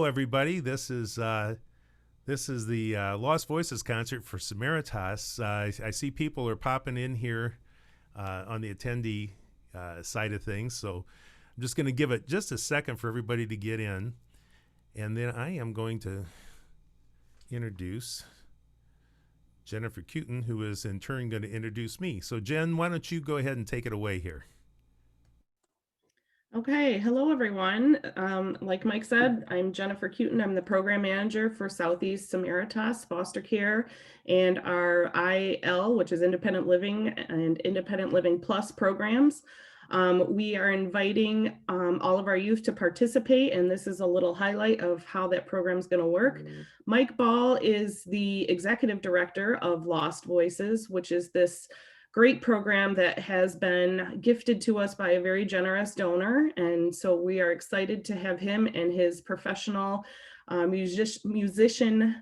everybody. This is the Lost Voices concert for Samaritas. I see people are popping in here on the attendee side of things, so I'm just going to give it just a second for everybody to get in, and then I am going to introduce Jennifer Cutin, who is in turn going to introduce me. So Jen, why don't you go ahead and take it away here? Okay, hello everyone. Like Mike said, I'm Jennifer Cutin. I'm the program manager for Southeast Samaritas Foster Care and our IL, which is Independent Living and Independent Living Plus programs. We are inviting all of our youth to participate, and this is a little highlight of how that program is going to work. Mike Ball is the executive director of Lost Voices, which is this great program that has been gifted to us by a very generous donor. And so we are excited to have him and his professional musician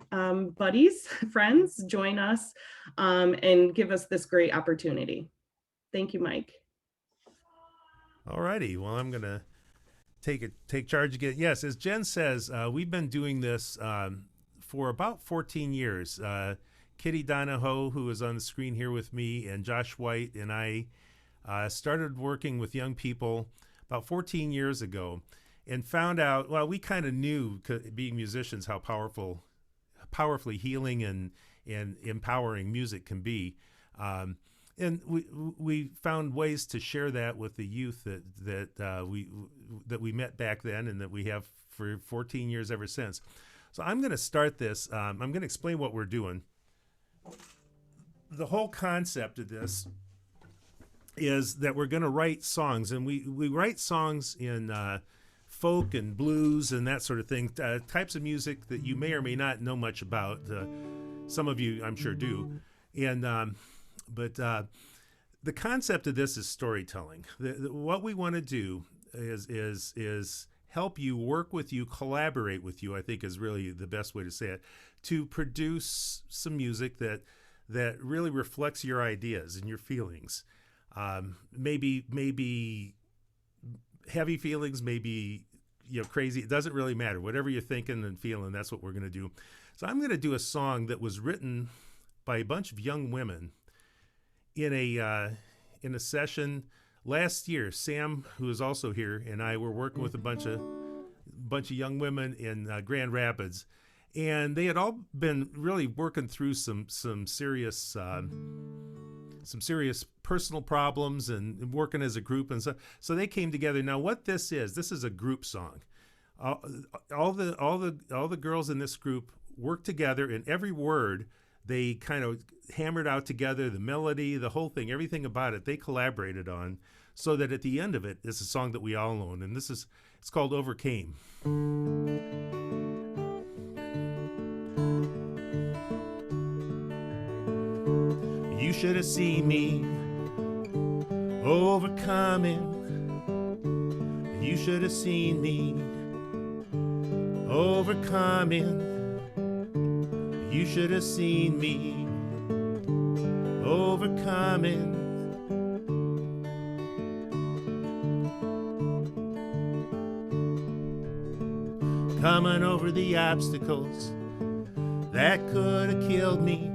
buddies, friends, join us and give us this great opportunity. Thank you, Mike. All righty. Well, I'm going to take charge again. Yes, as Jen says, we've been doing this for about 14 years. Kitty Donohoe, who is on the screen here with me, and Josh White and I started working with young people about 14 years ago and found out, well, we kind of knew, being musicians, how powerfully healing and empowering music can be. And we found ways to share that with the youth that we met back then and that we have for 14 years ever since. So I'm going to start this. I'm going to explain what we're doing. The whole concept of this is that we're going to write songs, and we write songs in folk and blues and that sort of thing, types of music that you may or may not know much about. Some of you, I'm sure, do. And but the concept of this is storytelling. What we want to do is help you, work with you, collaborate with you, I think is really the best way to say it, to produce some music that really reflects your ideas and your feelings. Maybe heavy feelings, maybe crazy. It doesn't really matter. Whatever you're thinking and feeling, that's what we're going to do. So I'm going to do a song that was written by a bunch of young women in a session last year. Sam, who is also here, and I were working with a bunch of young women in Grand Rapids, and they had all been really working through some serious personal problems and working as a group, and so they came together. Now, what this is a group song. All the girls in this group worked together, and every word they kind of hammered out together, the melody, the whole thing, everything about it, they collaborated on, so that at the end of it, it's a song that we all own, and it's called Overcame. You should have seen me overcoming. You should have seen me overcoming. You should have seen me overcoming. Coming over the obstacles that could have killed me.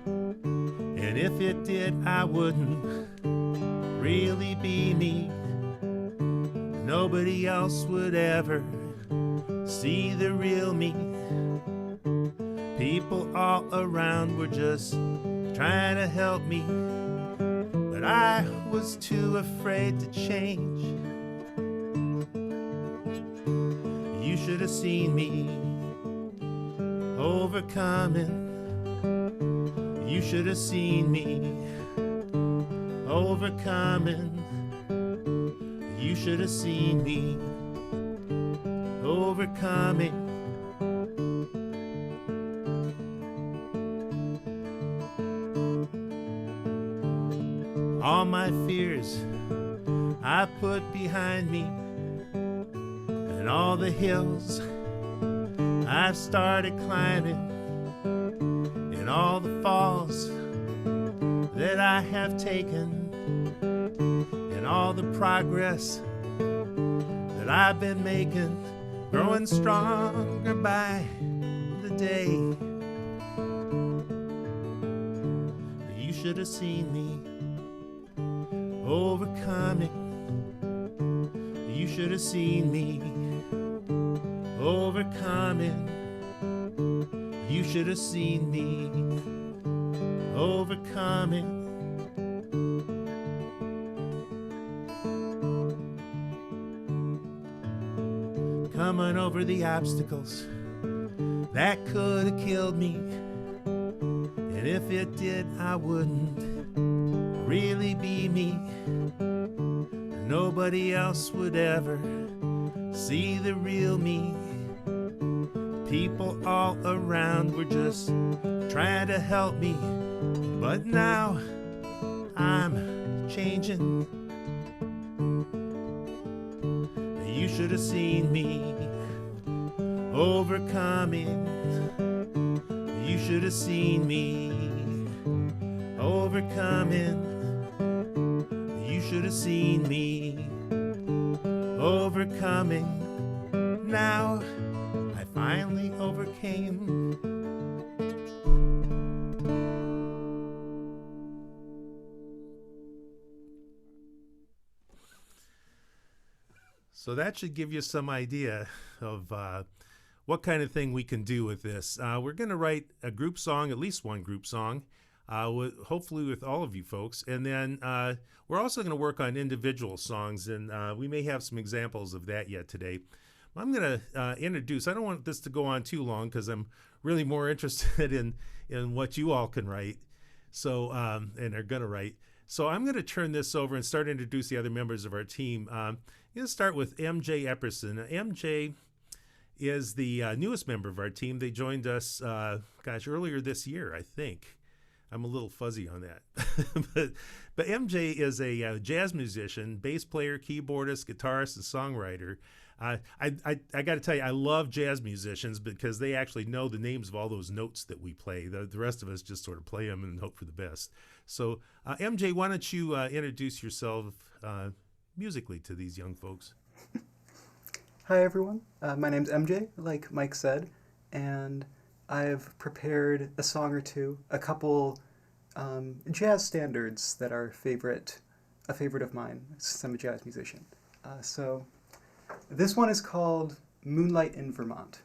And if it did, I wouldn't really be me. Nobody else would ever see the real me. People all around were just trying to help me, but I was too afraid to change. You should have seen me overcoming. You should have seen me overcoming. You should have seen me overcoming. All my fears I put behind me, and all the hills I've started climbing, and all the falls that I have taken, and all the progress that I've been making. growing stronger by the day. You should have seen me overcome it. You should have seen me overcome it. You should have seen me overcome it. Coming over the obstacles that could have killed me. And if it did, I wouldn't really be me. Nobody else would ever see the real me. People all around were just trying to help me. But now I'm changing. You should have seen me overcoming. You should have seen me overcoming. You should have seen me overcoming. Now I finally overcame. So that should give you some idea of what kind of thing we can do with this. We're going to write a group song, at least one group song, hopefully with all of you folks. And then we're also going to work on individual songs, and we may have some examples of that yet today. I'm going to introduce, I don't want this to go on too long because I'm really more interested in what you all can write and are going to write. So I'm going to turn this over and start to introduce the other members of our team. I'm going to start with MJ Epperson. MJ is the newest member of our team. They joined us, earlier this year, I think. I'm a little fuzzy on that. but MJ is a jazz musician, bass player, keyboardist, guitarist, and songwriter. I got to tell you, I love jazz musicians because they actually know the names of all those notes that we play. The rest of us just sort of play them and hope for the best. So, MJ, why don't you introduce yourself musically to these young folks? Hi, everyone. My name's MJ, like Mike said, and I've prepared a song or two, a couple jazz standards that are a favorite of mine, since I'm a jazz musician. So this one is called Moonlight in Vermont.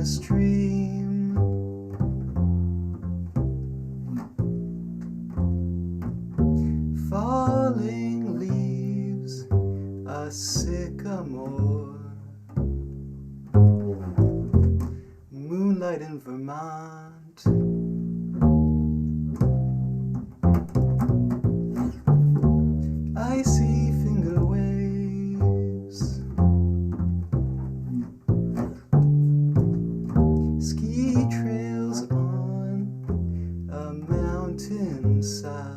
Stream, falling leaves, a sycamore, moonlight in Vermont, icy finger waves, ski trails on a mountainside,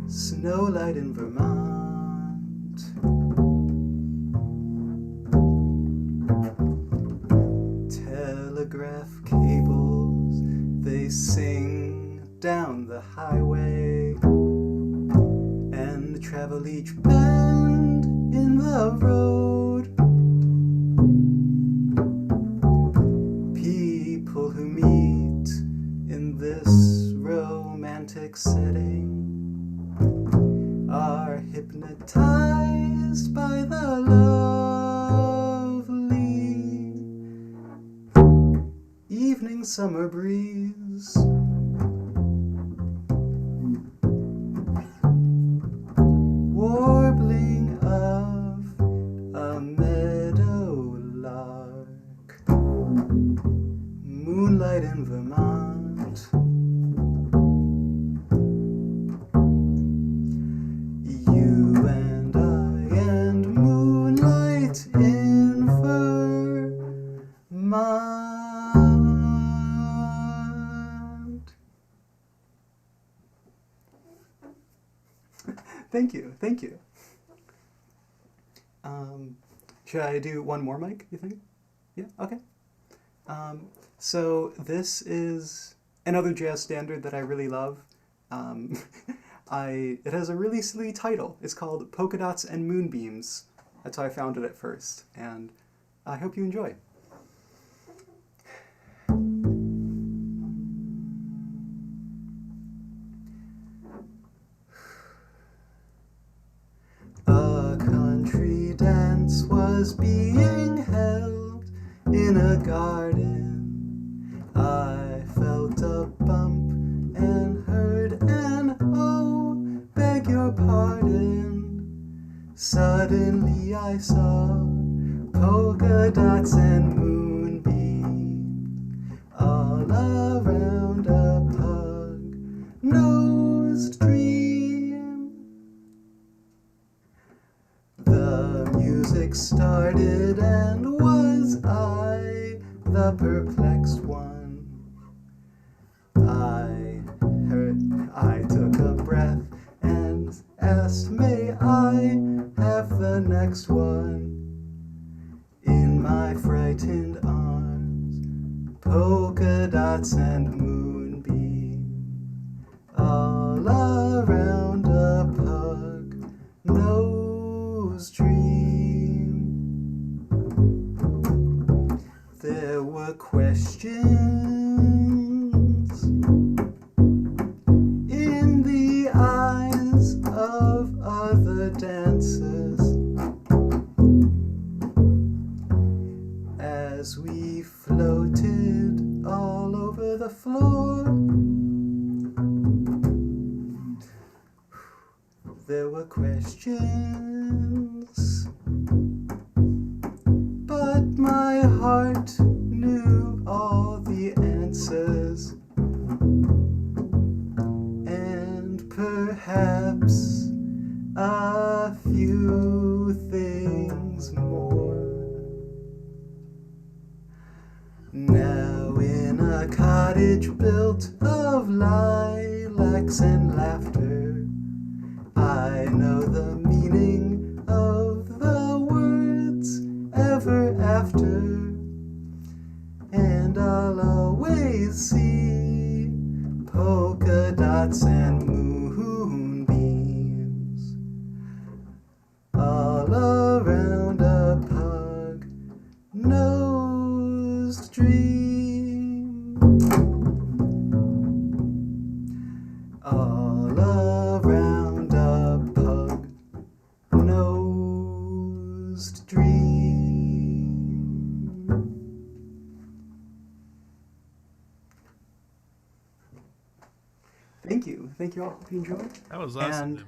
snowlight in Vermont, telegraph cables, they sing down the highway, and travel each bend in the road. People who meet in this romantic setting are hypnotized by the lovely evening summer breeze. Warbling of a meadow lark, moonlight in Vermont. You and I and moon. Thank you. Should I do one more, Mike, you think? Yeah, okay. So this is another jazz standard that I really love. Um, it has a really silly title. It's called Polka Dots and Moonbeams. That's how I found it at first, and I hope you enjoy. A country dance was being held in a garden. I felt a bump and heard an "oh, beg your pardon." Suddenly I saw polka dots and moonbeams all around a pug-nosed dream. The music started, and was I the perplexed one? I took a breath and asked, may I have the next one? In my frightened arms, polka dots and moonbeams all around a pug-nosed dream. There were questions in the eyes of other dancers as we floated all over the floor. There were questions, but my heart knew all the answers, and perhaps a few things more. Now in a cottage built of lilacs and laughter, I know the meaning of the words ever after, and I'll always see polka dots and moonbeams all around a pug-nosed dream. All around a pug-nosed dream. Thank you. Thank you all. Hope you enjoyed. That was awesome. And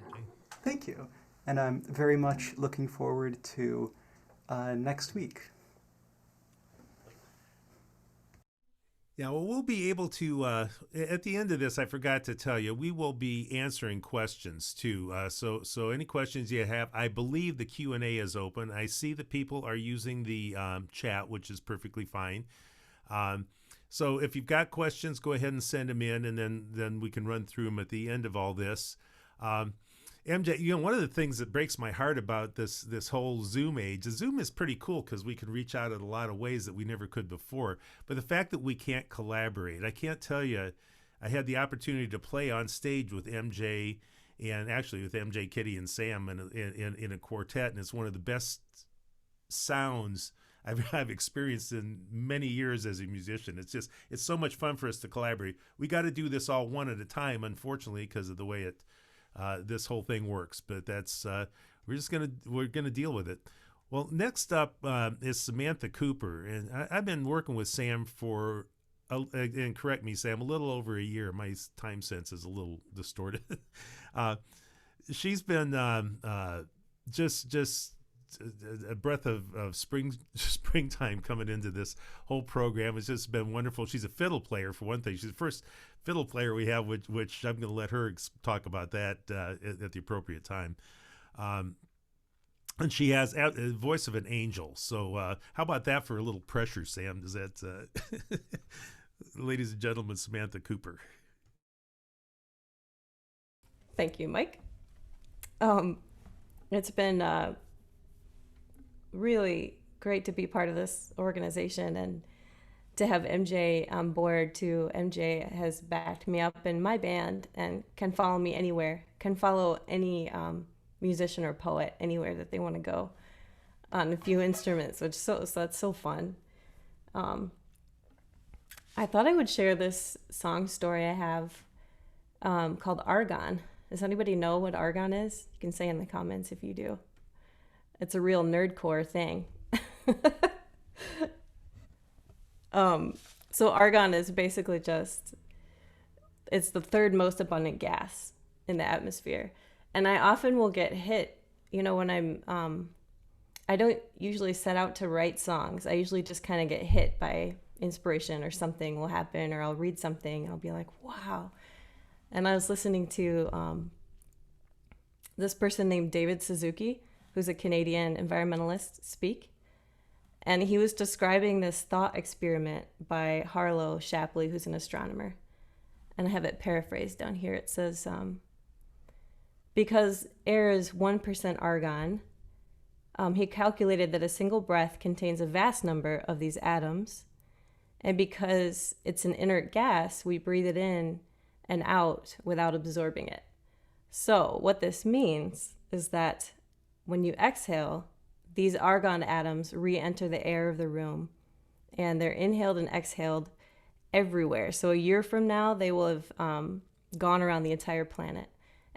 thank you. And I'm very much looking forward to next week. Yeah, well, we'll be able to, at the end of this, I forgot to tell you, we will be answering questions too. So any questions you have, I believe the Q&A is open. I see that people are using the chat, which is perfectly fine. So if you've got questions, go ahead and send them in, and then we can run through them at the end of all this. MJ, one of the things that breaks my heart about this whole Zoom age is Zoom is pretty cool because we can reach out in a lot of ways that we never could before. But the fact that we can't collaborate, I can't tell you, I had the opportunity to play on stage with MJ, and actually with MJ, Kitty, and Sam in a quartet, and it's one of the best sounds I've experienced in many years as a musician. It's so much fun for us to collaborate. We got to do this all one at a time, unfortunately, because of the way this whole thing works, but that's we're gonna deal with it. Well, next up is Samantha Cooper, and I've been working with Sam for, and correct me, Sam, a little over a year. My time sense is a little distorted. She's been just a breath of springtime coming into this whole program. It's just been wonderful. She's a fiddle player, for one thing. She's the first fiddle player we have, which I'm going to let her talk about that at the appropriate time. And she has a voice of an angel. So how about that for a little pressure, Sam? Does that, ladies and gentlemen, Samantha Cooper. Thank you, Mike. Um, it's been really great to be part of this organization and to have MJ on board too. MJ has backed me up in my band and can follow me anywhere, can follow any musician or poet anywhere that they want to go on a few instruments, which so that's so fun. I thought I would share this song story I have called Argon. Does anybody know what argon is? You can say in the comments if you do. It's a real nerdcore thing. So argon is basically it's the third most abundant gas in the atmosphere. And I often will get hit, when I don't usually set out to write songs. I usually just kind of get hit by inspiration, or something will happen, or I'll read something and I'll be like, wow. And I was listening to this person named David Suzuki, who's a Canadian environmentalist, speak. And he was describing this thought experiment by Harlow Shapley, who's an astronomer. And I have it paraphrased down here. It says, because air is 1% argon, he calculated that a single breath contains a vast number of these atoms. And because it's an inert gas, we breathe it in and out without absorbing it. So what this means is that when you exhale, these argon atoms re-enter the air of the room, and they're inhaled and exhaled everywhere. So a year from now, they will have gone around the entire planet,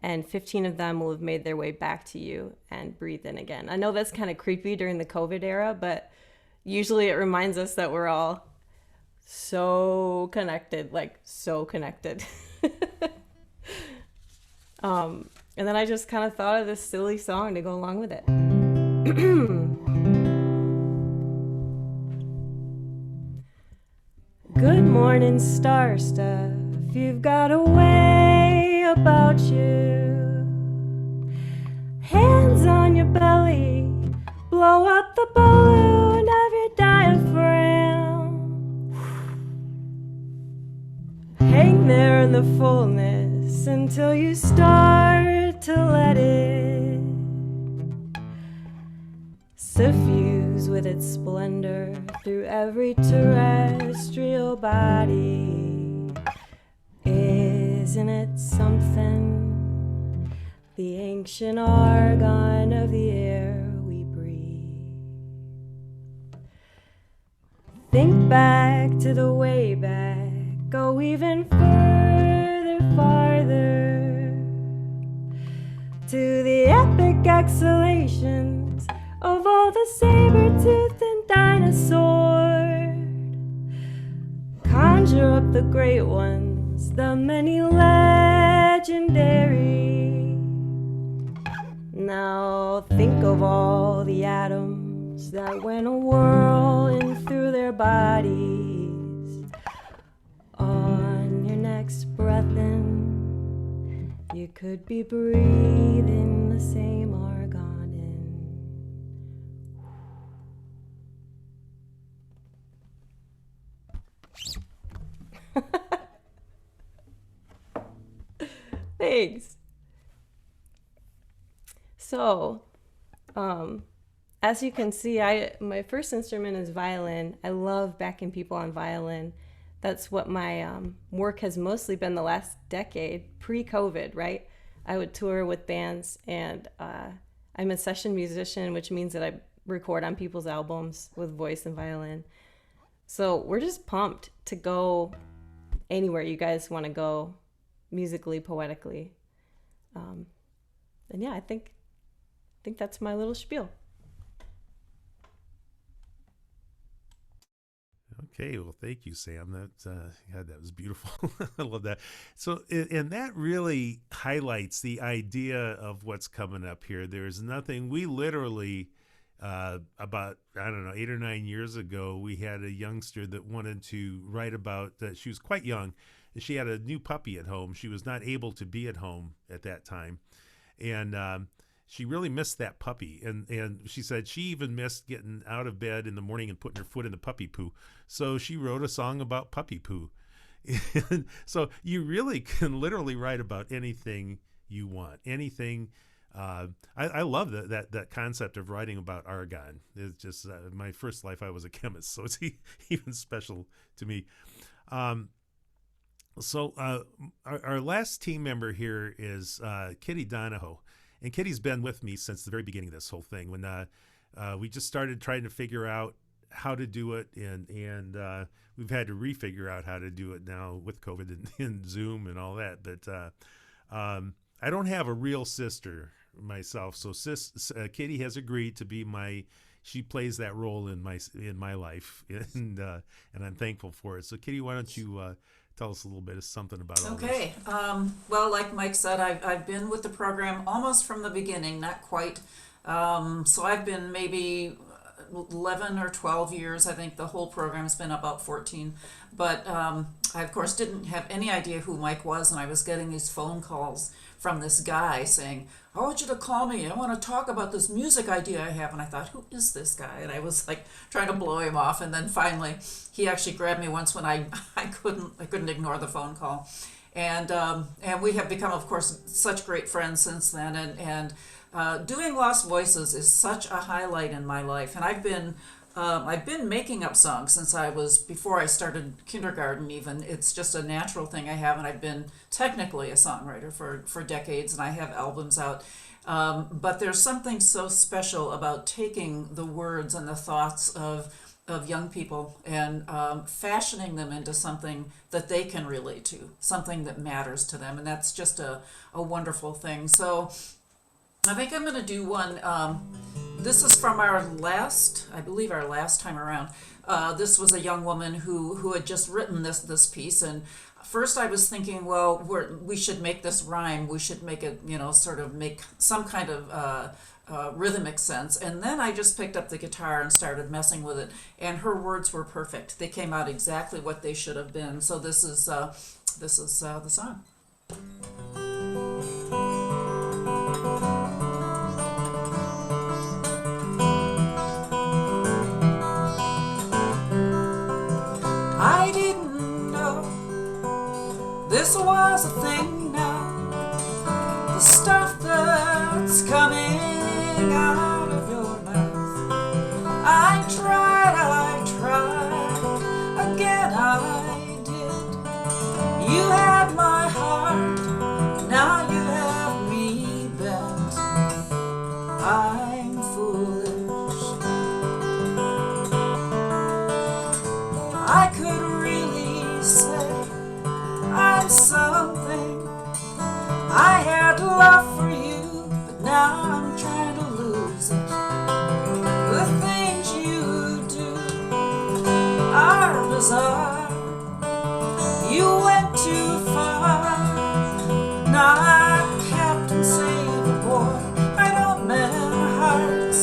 and 15 of them will have made their way back to you and breathed in again. I know that's kind of creepy during the COVID era, but usually it reminds us that we're all so connected, like so connected. And then I just kind of thought of this silly song to go along with it. Good morning, star stuff. You've got a way about you. Hands on your belly, blow up the balloon of your diaphragm. Hang there in the fullness until you start to let it suffuse with its splendor through every terrestrial body. Isn't it something? The ancient argon of the air we breathe. Think back to the way back, go even further, farther, to the epic exhalations of all the saber-toothed and dinosaur. Conjure up the great ones, the many legendary. Now think of all the atoms that went a-whirling through their bodies. On your next breath in, you could be breathing the same argon in. Thanks. So, as you can see, my first instrument is violin. I love backing people on violin. That's what my work has mostly been the last decade, pre-COVID, right? I would tour with bands, and I'm a session musician, which means that I record on people's albums with voice and violin. So we're just pumped to go anywhere you guys want to go, musically, poetically. And yeah, I think that's my little spiel. Okay, well, thank you, Sam. That was beautiful. I love that. So, and that really highlights the idea of what's coming up here. There's nothing. We literally, about 8 or 9 years ago, we had a youngster that wanted to write about. She was quite young, and she had a new puppy at home. She was not able to be at home at that time, and she really missed that puppy, and she said she even missed getting out of bed in the morning and putting her foot in the puppy poo. So she wrote a song about puppy poo. And so you really can literally write about anything you want, anything I love that concept of writing about argon. It's just my first life I was a chemist, so it's even special to me. So our last team member here is Kitty Donohoe. And Kitty's been with me since the very beginning of this whole thing, when we just started trying to figure out how to do it, and we've had to refigure out how to do it now with COVID and Zoom and all that. But I don't have a real sister myself, so Kitty has agreed to be she plays that role in my life, and I'm thankful for it. So Kitty, why don't you tell us a little bit of something about all this? Okay. Well, like Mike said, I've been with the program almost from the beginning, not quite. So I've been maybe 11 or 12 years. I think the whole program's been about 14. But I, of course, didn't have any idea who Mike was, and I was getting these phone calls from this guy saying, I want you to call me. I want to talk about this music idea I have. And I thought, who is this guy? And I was like trying to blow him off. And then finally, he actually grabbed me once when I couldn't ignore the phone call. And we have become, of course, such great friends since then. And doing Lost Voices is such a highlight in my life. And I've been making up songs since before I started kindergarten even. It's just a natural thing I have, and I've been technically a songwriter for decades, and I have albums out. But there's something so special about taking the words and the thoughts of young people and fashioning them into something that they can relate to, something that matters to them, and that's just a wonderful thing. So I think I'm going to do one. This is from our last time around. This was a young woman who had just written this piece, and first I was thinking, well, we should make this rhyme. We should make it, sort of make some kind of rhythmic sense. And then I just picked up the guitar and started messing with it, and her words were perfect. They came out exactly what they should have been. So this is the song. I didn't know this was a thing now. The stuff that's coming out of your mouth. I tried, again I did. You had my heart, now you have me bent. I'm foolish. I could really say I'm something. I had love for you, but now I'm trying to lose it. The things you do are bizarre. You went too far. Not Captain Save a Boy. I don't mend hearts.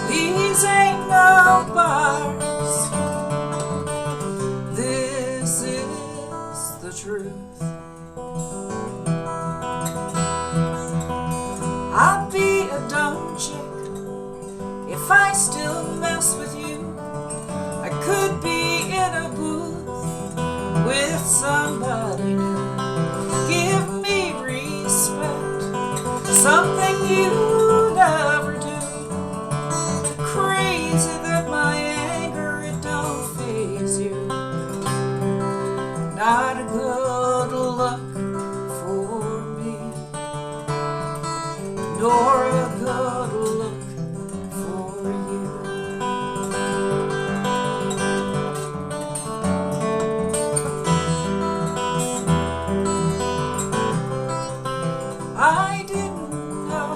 These ain't no bars. This is the truth. I'll be a dumb chick if I still mess with you. I could be in a booth with somebody new. Give me respect, something you never do. Crazy that my anger, it don't faze you. Not a good look for me, nor a good look for you. I didn't know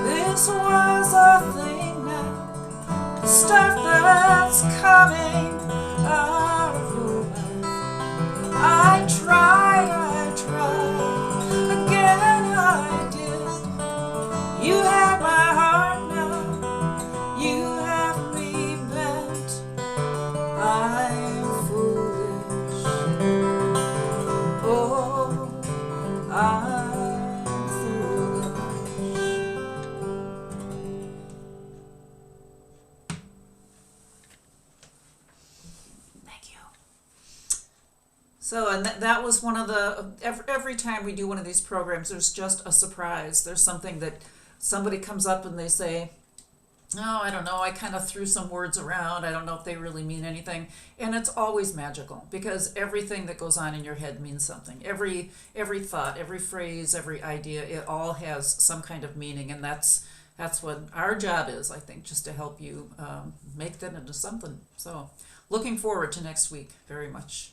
this was a thing now. The stuff that's coming out of your mouth. I tried, again I did. You had my heart now, you have me bent. I'm foolish, oh, I'm foolish. So, and that was one of the, every time we do one of these programs, there's just a surprise. There's something that somebody comes up and they say, oh, I don't know, I kind of threw some words around. I don't know if they really mean anything. And it's always magical because everything that goes on in your head means something. Every thought, every phrase, every idea, it all has some kind of meaning. And that's what our job is, I think, just to help you make that into something. So looking forward to next week very much.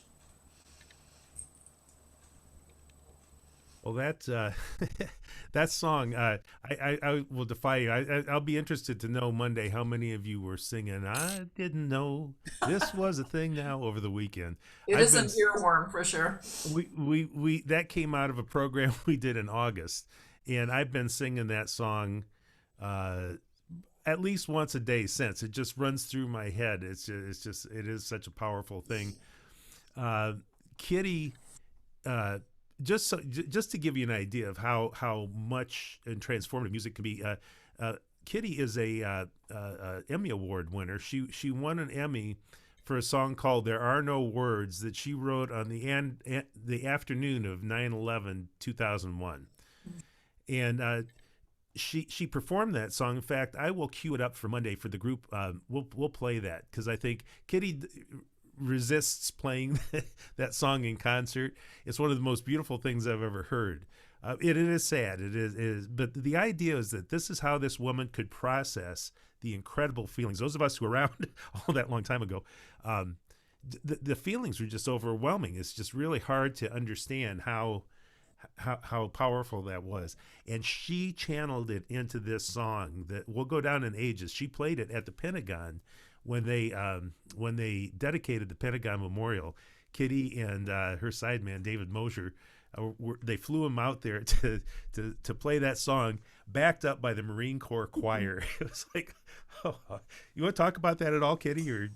Well, that song, I will defy you. I'll be interested to know Monday how many of you were singing "I Didn't Know This Was a Thing" now over the weekend. It is an earworm for sure. We that came out of a program we did in August, and I've been singing that song at least once a day since. It just runs through my head. It is such a powerful thing. Kitty. Just to give you an idea of how much and transformative music can be, Kitty is a Emmy Award winner. She won an Emmy for a song called "There Are No Words" that she wrote on the afternoon of 9/11/2001, and she performed that song. In fact, I will cue it up for Monday for the group. We'll play that because I think Kitty resists playing that song in concert. It's one of the most beautiful things I've ever heard. It is sad. It is, but the idea is that this is how this woman could process the incredible feelings. Those of us who were around all that long time ago, the feelings were just overwhelming. It's just really hard to understand how powerful that was. And she channeled it into this song that will go down in ages. She played it at the Pentagon when they dedicated the Pentagon Memorial. Kitty and her sideman David Mosher, they flew him out there to play that song, backed up by the Marine Corps choir. It was like, oh, you want to talk about that at all, Kitty? Or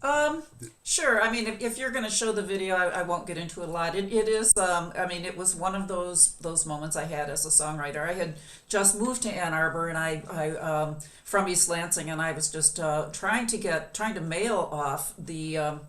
sure. I mean, if you're going to show the video, I won't get into it a lot. It is. I mean, it was one of those moments I had as a songwriter. I had just moved to Ann Arbor, and I from East Lansing, and I was just trying to mail off the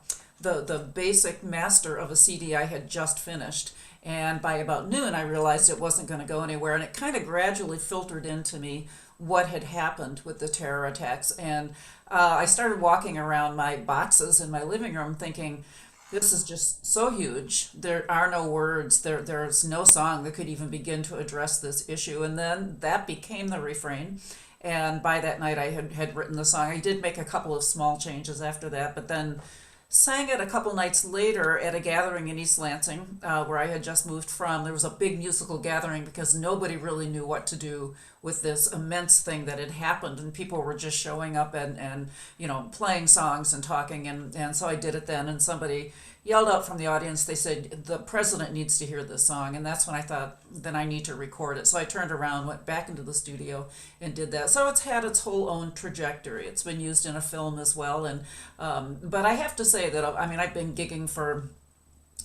basic master of a CD I had just finished. And by about noon, I realized it wasn't going to go anywhere, and it kind of gradually filtered into me what had happened with the terror attacks. And I started walking around my boxes in my living room thinking, this is just so huge. There are no words. There's no song that could even begin to address this issue. And then that became the refrain. And by that night, I had written the song. I did make a couple of small changes after that, but then sang it a couple nights later at a gathering in East Lansing, where I had just moved from. There was a big musical gathering because nobody really knew what to do with this immense thing that had happened, and people were just showing up and playing songs and talking, and so I did it then, and somebody yelled out from the audience. They said, the president needs to hear this song, and that's when I thought, then I need to record it. So I turned around, went back into the studio, and did that. So it's had its whole own trajectory. It's been used in a film as well, and but I have to say that, I mean, I've been gigging for,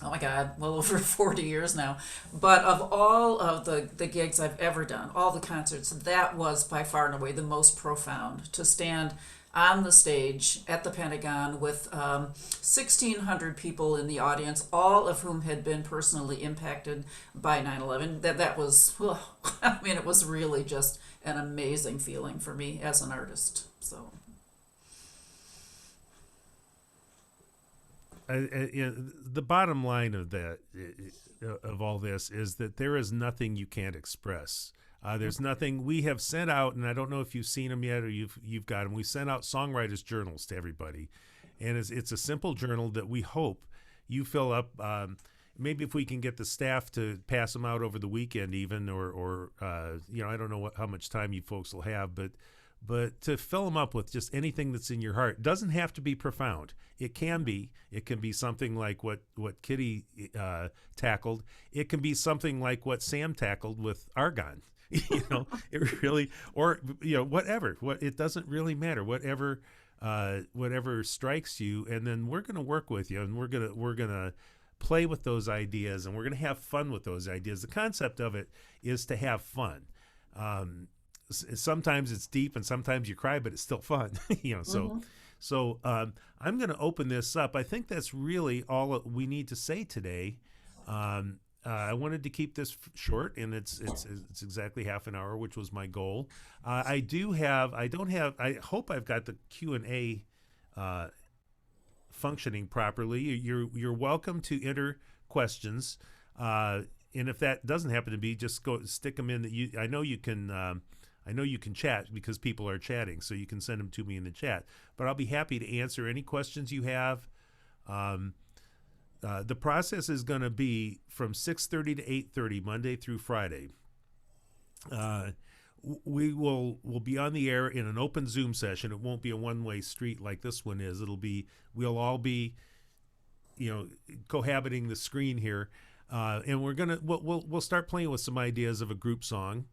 oh my God, well over 40 years now. But of all of the gigs I've ever done, all the concerts, that was by far and away the most profound, to stand on the stage at the Pentagon with 1,600 people in the audience, all of whom had been personally impacted by 9/11. That was, well, I mean, it was really just an amazing feeling for me as an artist. So. The bottom line of that, of all this, is that there is nothing you can't express. There's nothing we have sent out, and I don't know if you've seen them yet or you've got them. We sent out songwriters journals to everybody, and it's a simple journal that we hope you fill up. Maybe if we can get the staff to pass them out over the weekend, even, or I don't know how much time you folks will have, but to fill them up with just anything that's in your heart. It doesn't have to be profound. It can be something like what Kitty tackled. It can be something like what Sam tackled with Argon. It really, or whatever. It doesn't really matter. Whatever strikes you, and then we're going to work with you, and we're gonna play with those ideas, and we're going to have fun with those ideas. The concept of it is to have fun. Sometimes it's deep, and sometimes you cry, but it's still fun. So I'm going to open this up. I think that's really all we need to say today. I wanted to keep this short, and it's exactly half an hour, which was my goal. I hope I've got the Q&A functioning properly. You're welcome to enter questions, and if that doesn't happen to be, just go stick them in. I know you can chat because people are chatting, so you can send them to me in the chat. But I'll be happy to answer any questions you have. The process is going to be from 6:30 to 8:30 Monday through Friday. We'll be on the air in an open Zoom session. It won't be a one-way street like this one is. We'll all be, cohabiting the screen here, and we'll start playing with some ideas of a group song,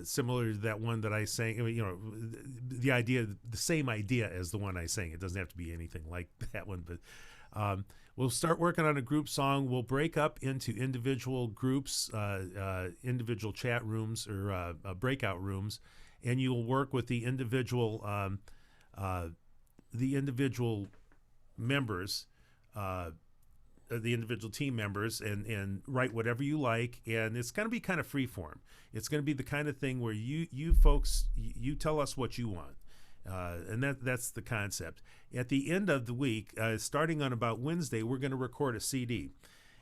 similar to that one that I sang. I mean, the same idea as the one I sang. It doesn't have to be anything like that one, but we'll start working on a group song. We'll break up into individual groups, individual chat rooms or breakout rooms, and you'll work with the individual members, the individual team members, and write whatever you like. And it's going to be kind of free form. It's going to be the kind of thing where you folks, you tell us what you want. And that's the concept. At the end of the week, starting on about Wednesday, we're going to record a CD,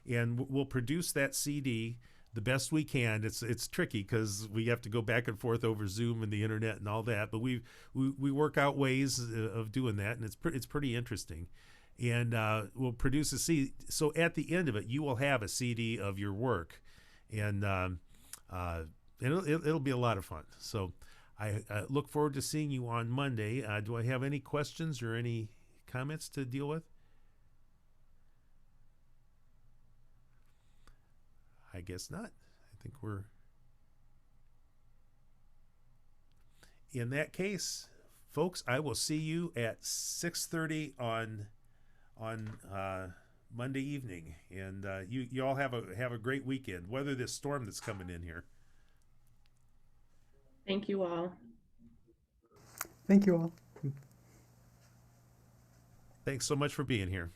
and we'll produce that CD the best we can. It's tricky because we have to go back and forth over Zoom and the internet and all that, but we work out ways of doing that, and it's pretty interesting. And we'll produce a CD. So at the end of it, you will have a CD of your work, and it'll be a lot of fun. So I look forward to seeing you on Monday. Do I have any questions or any comments to deal with? I guess not. I think we're... In that case, folks, I will see you at 6:30 on Monday evening, and you all have a great weekend. Weather this storm that's coming in here. Thank you all. Thank you all. Thanks so much for being here.